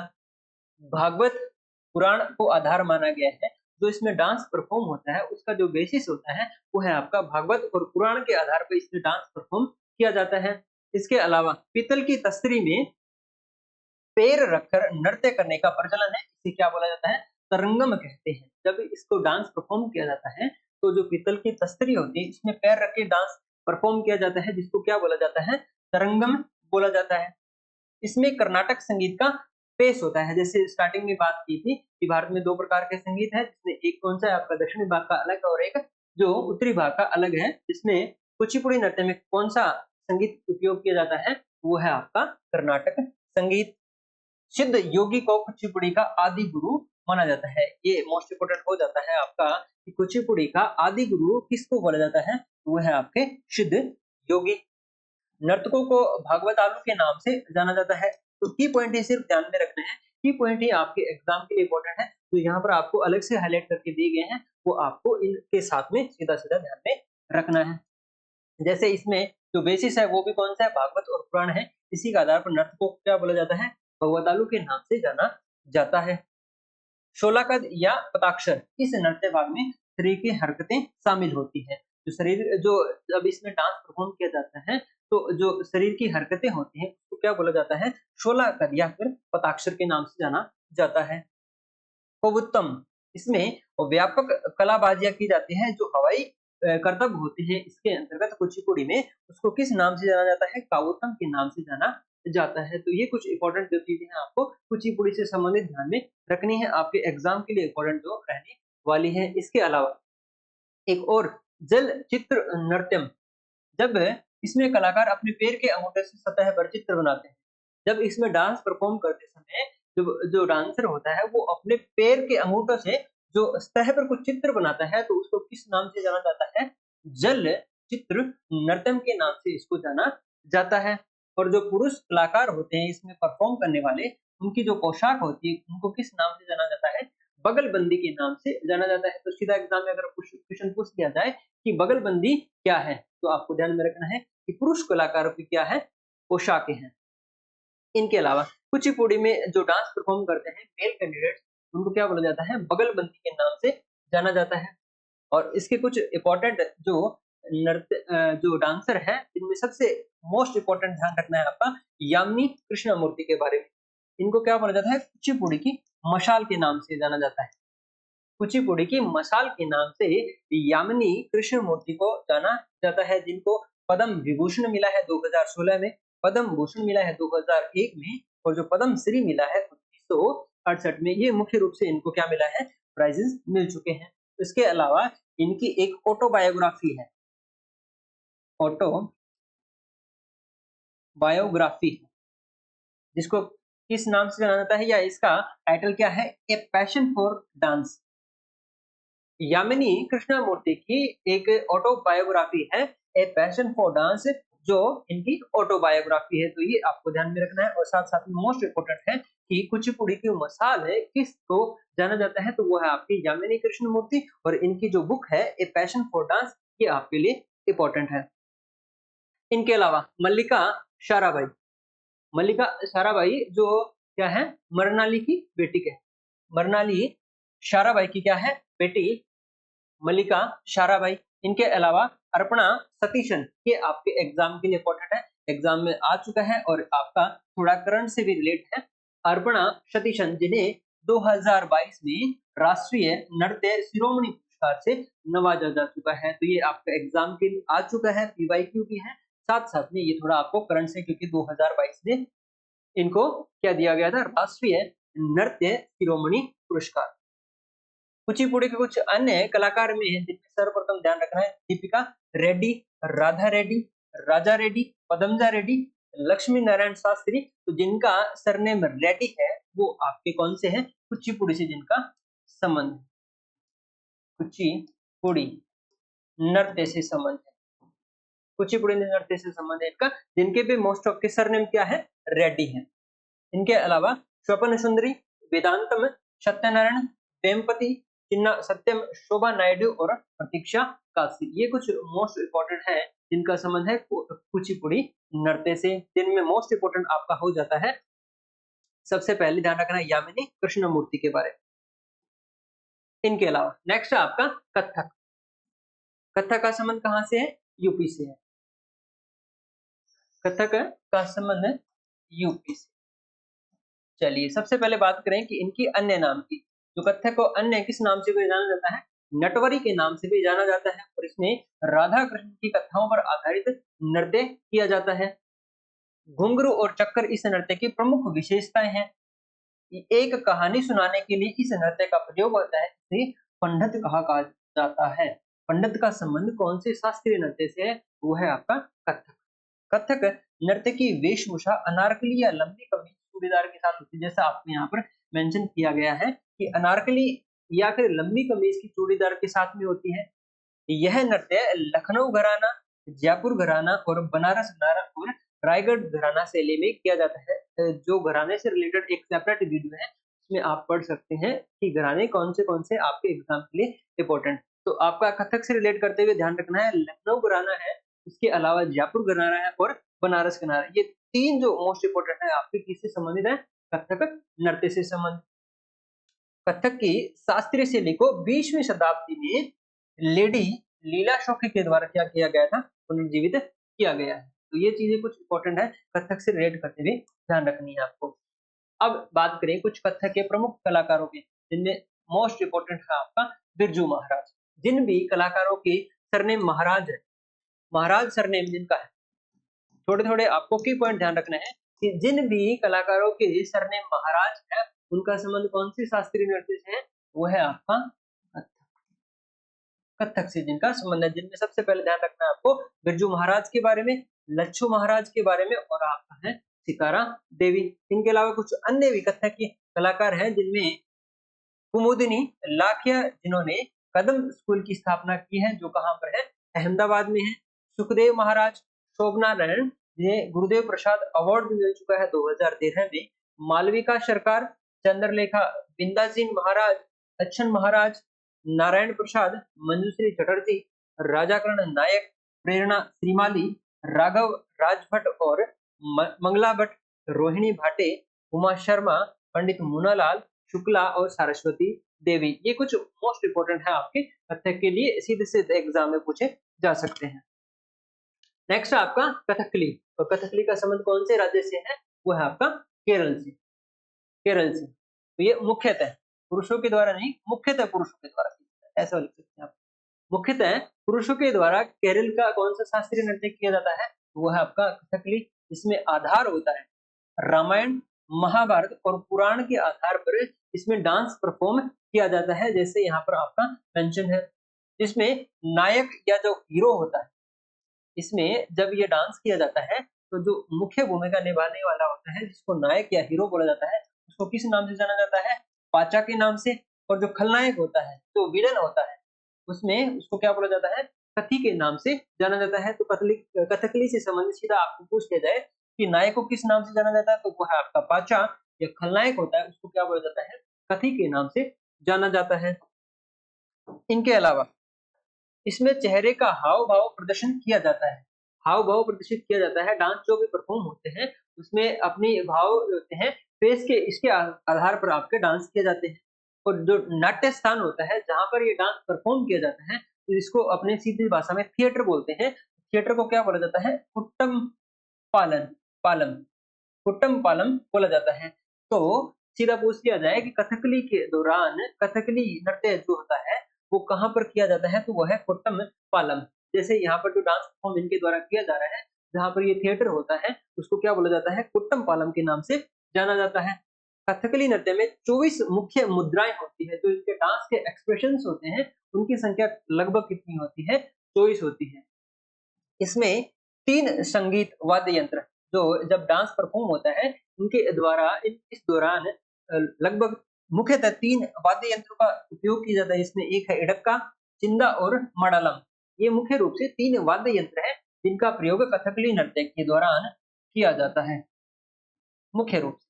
भागवत पुराण को आधार माना गया है। जो इसमें डांस परफॉर्म होता है उसका जो बेसिस होता है वो है आपका भागवत और पुराण के आधार पर इसमें डांस परफॉर्म किया जाता है। इसके अलावा पीतल की तस्तरी में पैर रखकर नृत्य करने का प्रचलन है। इसे क्या बोला जाता है? तरंगम कहते हैं। जब इसको डांस परफॉर्म किया जाता है तो जो पीतल की तस्तरी होती है इसमें पैर रख के डांस परफॉर्म किया जाता है, जिसको क्या बोला जाता है? तरंगम बोला जाता है। इसमें कर्नाटक संगीत का पेश होता है। जैसे स्टार्टिंग में बात की थी कि भारत में दो प्रकार के संगीत है, जिसमें एक कौन सा है आपका दक्षिणी भाग का अलग और एक जो उत्तरी भाग का अलग है। जिसमें कुचिपुड़ी नृत्य में कौन सा संगीत उपयोग किया जाता है? वो है आपका कर्नाटक संगीत। सिद्ध योगी को कुचिपुड़ी का आदि गुरु माना जाता है। ये मोस्ट इंपोर्टेंट हो जाता है आपका कि कुचिपुड़ी का आदि गुरु किसको बोला जाता है? वो है आपके सिद्ध योगी। नर्तकों को भागवतालु के नाम से जाना जाता है। तो की पॉइंट ये सिर्फ ध्यान में रखना है, की पॉइंट ही आपके एग्जाम के लिए इंपॉर्टेंट है। तो यहाँ पर आपको अलग से हाईलाइट करके दिए गए हैं, वो आपको इनके साथ में सीधा-सीधा ध्यान में रखना है। जैसे इसमें जो बेसिस है वो भी कौन सा है? भागवत और पुराण है। इसी के आधार पर नर्तकों को क्या बोला जाता है? भगवतालु के नाम से जाना जाता है। शोलाकद या पताक्षर इस नृत्य भाग में शरीर की हरकतें शामिल होती है। जो शरीर जो जब इसमें डांस परफॉर्म किया जाता है तो जो शरीर की हरकतें होती हैं उसको क्या बोला जाता है? शोलाकद या फिर पताक्षर के नाम से जाना जाता है। कोवुत्तम इसमें व्यापक कलाबाजियां की जाती हैं जो हवाई करतब होते हैं। इसके अंतर्गत कुचिपुड़ी में उसको किस नाम से जाना जाता है? कावुत्तम के नाम से जाना जाता है। तो ये कुछ इंपॉर्टेंट जो चीजें हैं आपको कुचिपुड़ी से संबंधित ध्यान में रखनी है, आपके एग्जाम के लिए इंपॉर्टेंट जो रहने वाली है। इसके अलावा एक और जल चित्र नृत्यम, जब इसमें कलाकार अपने पैर के अंगूठे से सतह पर चित्र बनाते हैं जब इसमें डांस परफॉर्म करते समय जो जो डांसर होता है वो अपने पैर के अंगूठों से जो सतह पर कुछ चित्र बनाता है तो उसको किस नाम से जाना जाता है? जल चित्र नर्तन के नाम से इसको जाना जाता है। और जो पुरुष कलाकार होते हैं इसमें परफॉर्म करने वाले, उनकी जो पोशाक होती है उनको किस नाम से जाना जाता है? बगलबंदी के नाम से जाना जाता है। तो सीधा एग्जाम में अगर क्वेश्चन पूछ दिया जाए कि बगलबंदी क्या है? तो आपको ध्यान में रखना है कि पुरुष कलाकारों की क्या है? पोशाकें हैं। इनके अलावा कुचिपुड़ी में जो डांस परफॉर्म करते हैं मेल कैंडिडेट्स, उनको क्या बोला जाता है? बगलबंदी के नाम से जाना जाता है। और इसके कुछ इम्पोर्टेंट जो जो डांसर हैं, इनमें सबसे मोस्ट इम्पोर्टेंट ध्यान रखना है आपका यामिनी कृष्णमूर्ति के बारे में। इनको क्या बोला जाता है? कुचिपुड़ी की मशाल के नाम से जाना जाता है। कुचिपुड़ी की मशाल के नाम से यामिनी कृष्णमूर्ति को जाना जाता है, जिनको पद्म विभूषण मिला है 2016 में, पद्म भूषण मिला है 2001 में और जो पद्म श्री मिला है 1968 में। ये मुख्य रूप से इनको क्या मिला है? प्राइजेस मिल चुके हैं। इसके अलावा इनकी एक ऑटोबायोग्राफी है, ऑटोबायोग्राफी है, जिसको किस नाम से जाना जाता है या इसका टाइटल क्या है? A passion for dance. Yamini Krishnamurthy की एक ऑटोबायोग्राफी है ए पैशन फॉर डांस, जो इनकी ऑटोबायोग्राफी है। तो ये आपको ध्यान में रखना है। और साथ साथ में मोस्ट इम्पोर्टेंट है कि कुचिपुड़ी की मसाल है किसको जाना जाता है? तो वो है आपकी यामिनी कृष्णमूर्ति। और इनकी जो बुक है ए पैशन फॉर डांस, ये आपके लिए इम्पोर्टेंट है। इनके अलावा मल्लिका साराभाई, मल्लिका साराभाई जो क्या है? मरनाली की बेटी है। मरनाली साराभाई की क्या है? बेटी मल्लिका साराभाई। इनके अलावा अर्पणा सतीशन, ये आपके एग्जाम के लिए इम्पोर्टेंट है, एग्जाम में आ चुका है और आपका थोड़ा करंट से भी रिलेट है। अर्पणा सतीशन, जिन्हें 2022 में राष्ट्रीय नृत्य शिरोमणि पुरस्कार से नवाजा जा चुका है। तो ये आपका एग्जाम के लिए आ चुका है, पीवाईक्यू की है। साथ साथ में ये थोड़ा आपको करंट से, क्योंकि 2022 में इनको क्या दिया गया था? राष्ट्रीय नृत्य शिरोमणि पुरस्कार। कुचिपुड़ी के कुछ अन्य कलाकार में हैं जिनमें सर्वप्रथम ध्यान रखना है दीपिका रेड्डी, राधा रेड्डी, राजा रेड्डी, पदमजा रेड्डी, लक्ष्मी नारायण शास्त्री। तो जिनका सरनेम रेड्डी है वो आपके कौन से हैं? कुचिपुड़ी से जिनका संबंध है, कुचिपुड़ी नृत्य से संबंध है, कुचिपुड़ी नृत्य से संबंध है इनका, जिनके भी मोस्ट ऑफ के सरनेम क्या है? रेड्डी है। इनके अलावा स्वप्न सुंदरी, वेदांतम, सत्यनारायण, वेमपति, चिन्ना सत्यम, शोभा नायडू और प्रतीक्षा काशी, ये कुछ मोस्ट इम्पोर्टेंट है जिनका संबंध है कुचिपुड़ी नृत्य से। जिनमें मोस्ट इम्पोर्टेंट आपका हो जाता है, सबसे पहले ध्यान रखना है यामिनी कृष्णमूर्ति के बारे में। इनके अलावा नेक्स्ट है आपका कथक। कथक का संबंध कहाँ से है? यूपी से है। कथक का संबंध है यूपी से। चलिए सबसे पहले बात करें कि इनकी अन्य नाम की। जो कथक को अन्य किस नाम से भी जाना जाता है? नटवरी के नाम से भी जाना जाता है। और इसमें राधा कृष्ण की कथाओं पर आधारित नृत्य किया जाता है। घुंघरू और चक्कर इस नृत्य की प्रमुख विशेषताएं हैं। एक कहानी सुनाने के लिए इस नृत्य का प्रयोग होता है, इसे पंडित कहा जाता है। पंडित का संबंध कौन से शास्त्रीय नृत्य से है? वो है आपका कथक। कथक नृत्य की वेशभूषा अनारकली या लंबी कमीज चूड़ीदार के साथ होती है। जैसा आपको यहाँ पर मेंशन किया गया है कि अनारकली या फिर लंबी कमीज की चूड़ीदार के साथ में होती है। यह नृत्य लखनऊ घराना, जयपुर घराना और बनारस घराना और रायगढ़ घराना शैली में किया जाता है। जो घराने से रिलेटेड एक सेपरेट वीडियो है, उसमें आप पढ़ सकते हैं कि घराने कौन से आपके एग्जाम के लिए इम्पोर्टेंट। तो आपका कथक से रिलेट करते हुए ध्यान रखना है लखनऊ घराना है, इसके अलावा जयपुर घराना है और बनारस घराना। ये तीन जो मोस्ट इम्पोर्टेंट है आपके किससे संबंधित है? कथक नृत्य से संबंधित। कथक की शास्त्रीय शैली को 20वीं शताब्दी में लेडी लीला शोकी के द्वारा क्या किया गया था? पुनर्जीवित किया गया है। तो ये चीजें कुछ इंपॉर्टेंट है कथक से रिलेट करते हुए ध्यान रखनी है आपको। अब बात करें कुछ कथक के प्रमुख कलाकारों के, जिनमें मोस्ट इम्पोर्टेंट है आपका बिरजू महाराज। जिन भी कलाकारों के सरनेम महाराज है, महाराज सरनेम जिनका है, थोड़े थोड़े आपको की पॉइंट ध्यान रखना है कि जिन भी कलाकारों के सरनेम महाराज है उनका संबंध कौन सी शास्त्रीय नृत्य से है? वो है आपका कथक से जिनका संबंध है। जिनमें सबसे पहले ध्यान रखना है आपको बिरजू महाराज के बारे में, लच्छू महाराज के बारे में और आपका है सितारा देवी। इनके अलावा कुछ अन्य भी कथक कलाकार हैं जिनमें कुमुदिनी लाखिया, जिन्होंने कदम स्कूल की स्थापना की है, जो कहाँ पर है, अहमदाबाद में है। सुखदेव महाराज, शोभना नारायण, जिन्हें गुरुदेव प्रसाद अवार्ड भी मिल चुका है 2013 में। मालविका सरकार, चंद्रलेखा, बिंदासिंह महाराज, अच्छन महाराज, नारायण प्रसाद, मंजूश्री चटर्जी, राजाकरण नायक, प्रेरणा श्रीमाली, राघव राजभट्ट और मंगला भट्ट, रोहिणी भाटे, उमा शर्मा, पंडित मुनालाल शुक्ला और सरस्वती देवी। ये कुछ मोस्ट इंपोर्टेंट है आपके कथक के लिए, सीधे सीधे एग्जाम में पूछे जा सकते हैं। नेक्स्ट आपका कथकली, और कथकली का संबंध कौन से राज्य से है, वो है आपका केरल से। केरल से तो ये मुख्यतः पुरुषों के द्वारा नहीं, मुख्यतः पुरुषों के द्वारा, ऐसा लिख सकते हैं आप। मुख्यतः पुरुषों के द्वारा केरल का कौन सा शास्त्रीय नृत्य किया जाता है, तो वो है आपका कथकली। इसमें आधार होता है रामायण, महाभारत और पुराण के आधार पर इसमें डांस परफॉर्म किया जाता है, जैसे यहाँ पर आपका मेंशन है। इसमें नायक या जो हीरो होता है, इसमें जब ये डांस किया जाता है तो जो मुख्य भूमिका निभाने वाला होता है, जिसको नायक या हीरो बोला जाता है, उसको किस नाम से जाना जाता है, पाचा के नाम से। और जो खलनायक होता है, जो विलन होता है, उसमें उसको क्या बोला जाता है, कथी के नाम से जाना जाता है। तो कथकली से संबंधित सीधा आपको पूछ लिया जाए कि नायक को किस नाम से जाना जाता है, तो वो है आपका पाचा। या खलनायक होता है, उसको क्या बोला जाता है, कथी के नाम से जाना जाता है। इनके अलावा इसमें चेहरे का हाव भाव प्रदर्शन किया जाता है, हाव भाव प्रदर्शित किया जाता है। डांस जो भी परफॉर्म होते हैं उसमें अपनी भाव होते हैं फेस के, इसके आधार पर आपके डांस किए जाते हैं। और जो नाट्य स्थान होता है जहां पर ये डांस परफॉर्म किया जाता है, तो इसको अपने सीधी भाषा में थिएटर बोलते हैं। थिएटर को क्या बोला जाता है, कुट्टम पालन पालम, कुट्टम पालम बोला जाता है। तो सीधा पूछ लिया जाए कि कथकली के दौरान कथकली नृत्य जो होता है वो कहाँ पर किया जाता है, तो वो है कुट्टम पालम। जैसे यहाँ पर जो डांस परफॉर्म इनके द्वारा किया जा रहा है, जहाँ पर ये थिएटर होता है, उसको क्या बोला जाता है, कुट्टम पालम के नाम से जाना जाता है। कथकली नृत्य में 24 मुख्य मुद्राएं होती है, जो इनके डांस के एक्सप्रेशंस होते हैं उनकी संख्या लगभग कितनी होती है, 24 होती है। इसमें 3 संगीत वाद्य यंत्र जो जब डांस परफॉर्म होता है उनके द्वारा इस दौरान लगभग मुख्यतः 3 वाद्य यंत्रों का उपयोग किया जाता है। इसमें एक है इडक्का, चिंदा और मडालम। ये मुख्य रूप से 3 वाद्य यंत्र है जिनका प्रयोग कथकली नृत्य के दौरान किया जाता है मुख्य रूप से।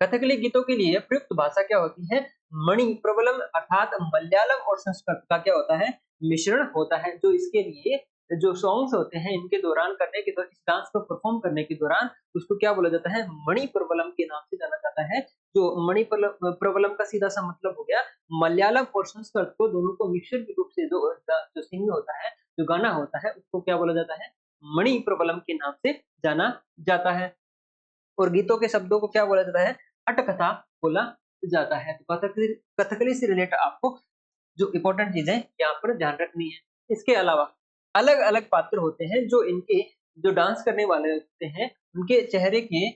कथकली गीतों के लिए प्रयुक्त भाषा क्या होती है, मणि प्रबलम अर्थात मलयालम और संस्कृत का क्या होता है, मिश्रण होता है। जो इसके लिए जो सॉन्ग्स होते हैं इनके दौरान करने के दौरान, इस डांस को परफॉर्म करने के दौरान उसको क्या बोला जाता है, मणि प्रबलम के नाम से जाना जाता है। जो मणि प्रबलम का सीधा सा मतलब हो गया मलयालम और संस्कृत को दोनों को मिश्रण के रूप से जो सिंग होता है, जो गाना होता है, उसको क्या बोला जाता है, मणि प्रबलम के नाम से जाना जाता है। और गीतों के शब्दों को क्या बोला जाता है, अटकथा बोला जाता है। तो कथकली से रिलेटेड आपको जो इंपॉर्टेंट चीजें यहाँ पर ध्यान रखनी है। इसके अलावा अलग अलग पात्र होते हैं जो इनके जो डांस करने वाले होते हैं, उनके चेहरे के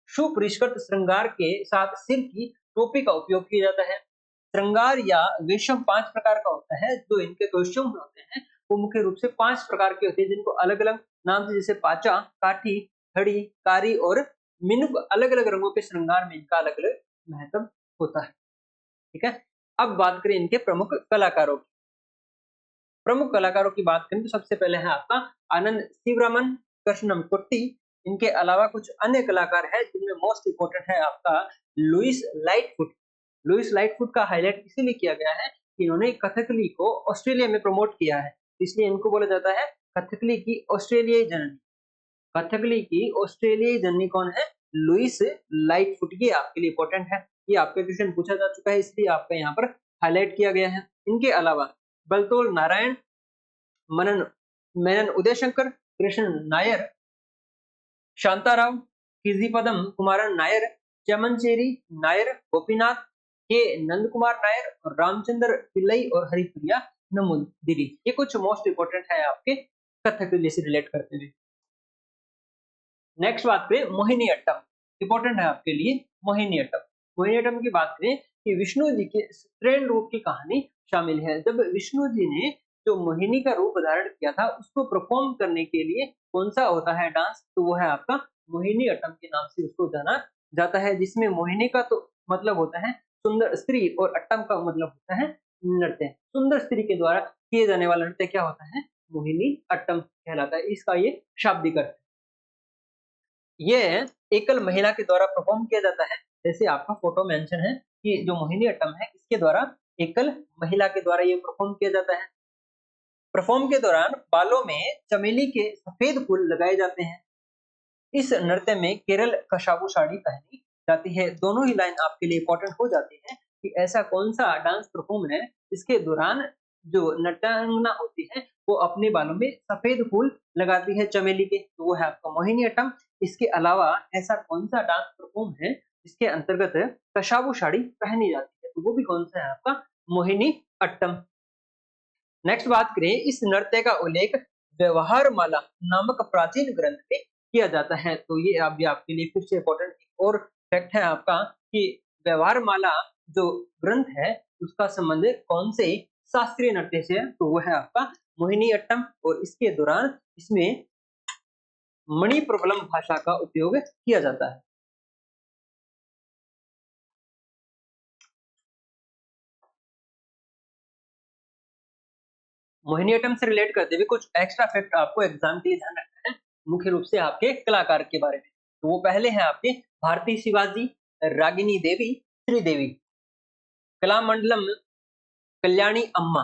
सुपरिष्कृत श्रृंगार के साथ सिर की टोपी का उपयोग किया जाता है। श्रृंगार या वेशम 5 प्रकार का होता है। जो इनके कॉस्ट्यूम होते हैं वो मुख्य रूप से 5 प्रकार के होते हैं, जिनको अलग अलग नाम से, जैसे पाचा, काठी, खड़ी, कारी और मिनुक, अलग अलग रंगों के श्रृंगार में इनका अलग अलग महत्व होता है। ठीक है, अब बात करें इनके प्रमुख कलाकारों की। प्रमुख कलाकारों की बात करें तो सबसे पहले है आपका आनंद शिवरामन, कृष्णम कुट्टी। इनके अलावा कुछ अन्य कलाकार हैं जिनमें मोस्ट इंपोर्टेंट है आपका लुइस लाइटफुट। लुइस लाइटफुट का हाईलाइट इसीलिए किया गया है कि इन्होंने कथकली को ऑस्ट्रेलिया में प्रमोट किया है, इसलिए इनको बोला जाता है कथकली की ऑस्ट्रेलियाई जननी। कथकली की ऑस्ट्रेलियाई जननी कौन है, लुइस लाइटफुट। ये आपके लिए इंपॉर्टेंट है, ये आपके क्वेश्चन पूछा जा चुका है, इसलिए आपका यहाँ पर हाईलाइट किया गया है। इनके अलावा बलतोल नारायण, मनन मेनन उदयशंकर, कृष्ण नायर, शांताराव, किजीपदम कुमारन नायर, चमनचेरी नायर, गोपीनाथ के, नंदकुमार नायर और रामचंद्र पिल्लई और हरिप्रिया नमुदिरी। ये कुछ मोस्ट इंपोर्टेंट है आपके कथकली से रिलेट करते हुए। नेक्स्ट बात करें मोहिनी अट्टम, इंपॉर्टेंट है आपके लिए मोहिनी अट्टम। मोहिनी अट्टम की बात करें कि विष्णु जी के स्त्रीण रूप की कहानी शामिल है। जब विष्णु जी ने जो मोहिनी का रूप धारण किया था उसको परफॉर्म करने के लिए कौन सा होता है डांस, तो वो है आपका मोहिनी अट्टम के नाम से उसको जाना जाता है, जिसमें मोहिनी का तो मतलब होता है सुंदर स्त्री और अट्टम का मतलब होता है नृत्य। सुंदर स्त्री के द्वारा किए जाने वाला नृत्य क्या होता है? मोहिनी अट्टम कहलाता है। इसका ये शाब्दिक अर्थ है। ये एकल महिला के द्वारा परफॉर्म किया जाता है। जैसे आपका फोटो मेंशन है कि जो मोहिनी अट्टम है इसके द्वारा एकल महिला के द्वारा ये परफॉर्म किया जाता है। परफॉर्म के दौरान बालों में चमेली के सफेद फूल लगाए जाते हैं। इस नृत्य में केरल कशाबू साड़ी पहनी जाती है। दोनों ही लाइन आपके लिए इंपॉर्टेंट हो जाती है कि ऐसा कौन सा डांस परफॉर्म है इसके दौरान जो नर्तंगना होती है वो अपने बालों में सफेद फूल लगाती है चमेली के, तो वो है आपका मोहिनी अट्टम। इसके अलावा ऐसा कौन सा डांस परफॉर्म है जिसके अंतर्गत कशाबू साड़ी पहनी जाती है, तो वो भी कौन सा है आपका मोहिनी अट्टम। नेक्स्ट बात करें, इस नृत्य का उल्लेख व्यवहार माला नामक प्राचीन ग्रंथ में किया जाता है। तो ये अभी आपके लिए फिर से इंपॉर्टेंट एक और फैक्ट है आपका कि व्यवहार माला जो ग्रंथ है उसका संबंध कौन से शास्त्रीय नृत्य से है, तो वो है आपका मोहिनी अट्टम। और इसके दौरान इसमें मणिप्रबलम भाषा का उपयोग किया जाता है। मोहिनी अट्टम से रिलेट करते हुए कुछ एक्स्ट्रा फैक्ट आपको एग्जाम के लिए ध्यान रखना है, मुख्य रूप से आपके कलाकार के बारे में। तो वो पहले हैं आपके भारती शिवाजी, रागिनी देवी, श्रीदेवी, कलामंडलम, कल्याणी अम्मा।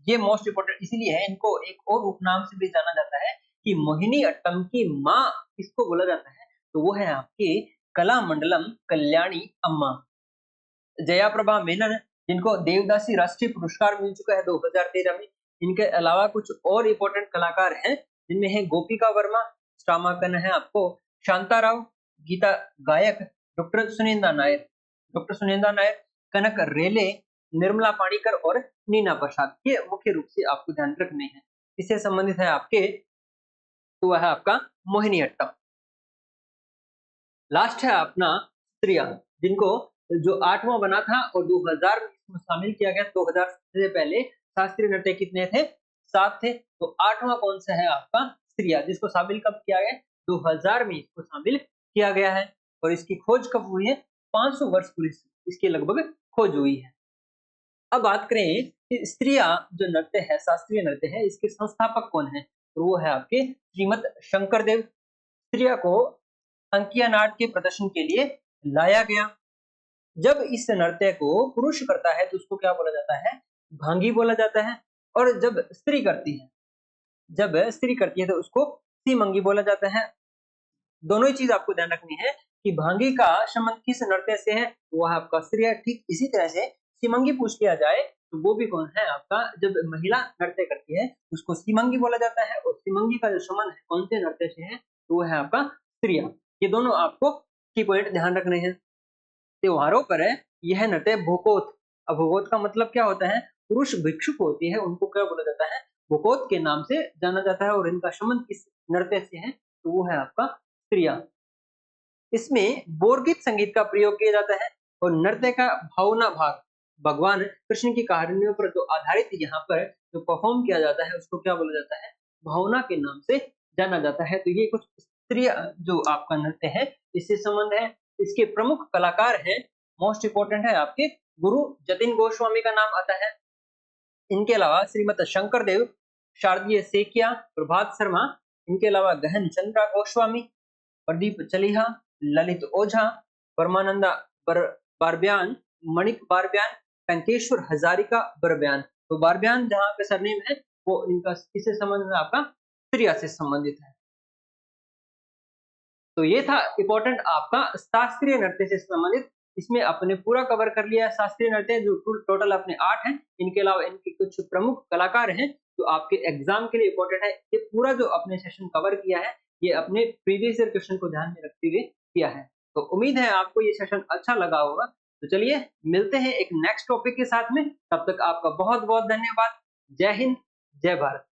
ये मोस्ट इंपोर्टेंट इसीलिए है, इनको एक और उपनाम से भी जाना जाता है कि मोहिनी अट्टम की माँ किसको बोला जाता है, तो वो है आपकी कलामंडलम कल्याणी अम्मा। जया प्रभा मेनन, जिनको देवदासी राष्ट्रीय पुरस्कार मिल चुका है 2013 में। इनके अलावा कुछ और इम्पोर्टेंट कलाकार हैं जिनमें है गोपिका वर्मा, श्यामाकन है आपको शांता राव, गीता गायक, डॉक्टर सुनिंदा नायर, कनक रेले, निर्मला पाणिकर और नीना प्रसाद। ये मुख्य रूप से आपको ध्यान रखने हैं। इससे संबंधित है आपके, तो वह है आपका मोहिनी अट्टम। लास्ट है अपना स्त्रियां, जिनको जो 8वां बना था और 2000 में इसमें शामिल किया गया। 2000 से पहले शास्त्रीय नृत्य कितने थे? 7 थे। तो 8वां कौन सा है आपका स्त्रियां, जिसको शामिल कब किया गया? 2000 में इसको शामिल किया गया है। और इसकी खोज कब हुई है? 500 वर्ष पूर्व इसकी लगभग खोज हुई है। अब बात करें कि स्त्रियां जो नृत्य है, शास्त्रीय नृत्य है, इसके संस्थापक कौन है? तो वो है आपके श्रीमद शंकरदेव। स्त्रिया को अंकिया नाट के प्रदर्शन के लिए लाया गया। जब इस नृत्य को पुरुष करता है तो उसको क्या बोला जाता है? भांगी बोला जाता है। और जब स्त्री करती है तो उसको सीमंगी बोला जाता है। दोनों ही चीज आपको ध्यान रखनी है कि भांगी का संबंध किस नृत्य से है, वो है आपका स्त्रिया। ठीक इसी तरह से सीमंगी पूछ लिया जाए तो वो भी कौन है आपका, जब महिला नृत्य करती है उसको सीमंगी बोला जाता है। और सीमंगी का जो संबंध है कौन से नृत्य से है, तो वो है आपका स्त्रिया। ये दोनों आपको की पॉइंट ध्यान रखने हैं। त्योहारों पर यह नृत्य भोकोत, अब भोकोत का मतलब क्या होता है? पुरुष भिक्षुक होती है उनको क्या बोला जाता है? भोकोत के नाम से जाना जाता है। और इनका संबंध किस नृत्य से है, तो वो है आपका स्त्रिया। इसमें बोरगीत संगीत का प्रयोग किया जाता है। और नृत्य का भावना भाग भगवान कृष्ण की कहानियों पर जो आधारित यहाँ पर जो परफॉर्म किया जाता है उसको क्या बोला जाता है? भावना के नाम से जाना जाता है। तो ये कुछ स्त्रीय जो आपका नृत्य है इससे संबंध है। इसके प्रमुख कलाकार हैं, मोस्ट इंपोर्टेंट है आपके गुरु जतिन गोस्वामी का नाम आता है। इनके अलावा श्रीमद शंकर देव, शारदीय सेकिया, प्रभात शर्मा, इनके अलावा गहन चंद्रा गोस्वामी, प्रदीप चलिहा, ललित ओझा, परमानंदा बारब्यान, मणिक बारब्यान, टंकेश्वर हजारिका बरब्यान। तो बारब्यान जहाँ पे सरनेम है वो इनका किससे संबंधित है? आपका स्त्रिया से संबंधित है। तो ये था इंपॉर्टेंट आपका शास्त्रीय नृत्य से संबंधित। इसमें अपने पूरा कवर कर लिया है शास्त्रीय नृत्य, जो टोटल अपने 8 हैं। इनके अलावा इनके कुछ प्रमुख कलाकार हैं जो आपके एग्जाम के लिए इंपॉर्टेंट है। ये पूरा जो अपने सेशन कवर किया है ये अपने प्रीवियस ईयर क्वेश्चन को ध्यान में रखते हुए किया है। तो उम्मीद है आपको ये सेशन अच्छा लगा होगा। तो चलिए मिलते हैं एक नेक्स्ट टॉपिक के साथ में, तब तक आपका बहुत बहुत धन्यवाद। जय हिंद, जय भारत।